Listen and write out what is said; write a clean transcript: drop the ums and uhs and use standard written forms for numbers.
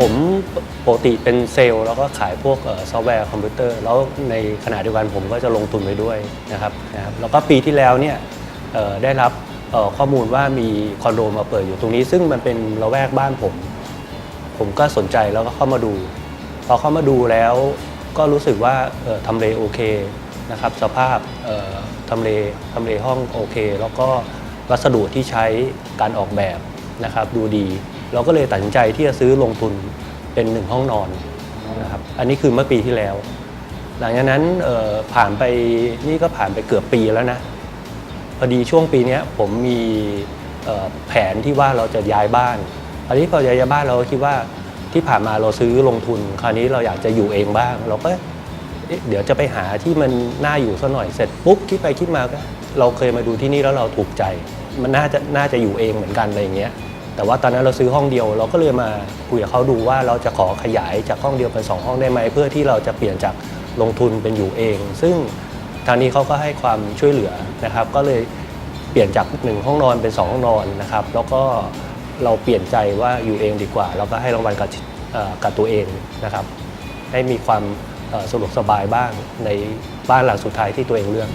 ผมปกติเป็นเซลล์แล้วก็ขายพวกซอฟต์แวร์คอมพิวเตอร์แล้วในขณะเดียวกันผมก็จะลงทุนไปด้วยนะครับแล้วก็ปีที่แล้วเนี่ยได้รับข้อมูลว่ามีคอนโดมาเปิดอยู่ตรงนี้ซึ่งมันเป็นละแวกบ้านผมก็สนใจแล้วก็เข้ามาดูพอเข้ามาดูแล้วก็รู้สึกว่าทำเลโอเคนะครับสภาพทำเลห้องโอเคแล้วก็วัสดุที่ใช้การออกแบบนะครับดูดีเราก็เลยตัดสินใจที่จะซื้อลงทุนเป็น1 ห้องนอนนะครับอันนี้คือเมื่อปีที่แล้วหลังจากนั้นผ่านไปนี่ก็ผ่านไปเกือบปีแล้วนะพอดีช่วงปีนี้ผมมีแผนที่ว่าเราจะย้ายบ้านอันนี้พอย้ายบ้านเราก็คิดว่าที่ผ่านมาเราซื้อลงทุนคราวนี้เราอยากจะอยู่เองบ้างเราก็เดี๋ยวจะไปหาที่มันน่าอยู่ซะหน่อยเสร็จปุ๊บคิดไปคิดมาก็เราเคยมาดูที่นี่แล้วเราถูกใจมันน่าจะอยู่เองเหมือนกันอะไรอย่างเงี้ยแต่ว่าตอนนั้นเราซื้อห้องเดียวเราก็เลยมาคุยกับเขาดูว่าเราจะขอขยายจากห้องเดียวเป็น2 ห้องได้ไหมเพื่อที่เราจะเปลี่ยนจากลงทุนเป็นอยู่เองซึ่งทางนี้เขาก็ให้ความช่วยเหลือนะครับก็เลยเปลี่ยนจาก1 ห้องนอนเป็น2 ห้องนอนนะครับแล้วก็เราเปลี่ยนใจว่าอยู่เองดีกว่าแล้วก็ให้รางวัลกับตัวเองนะครับให้มีความสะดวกสบายบ้างในบ้านหลังสุดท้ายที่ตัวเองเลือก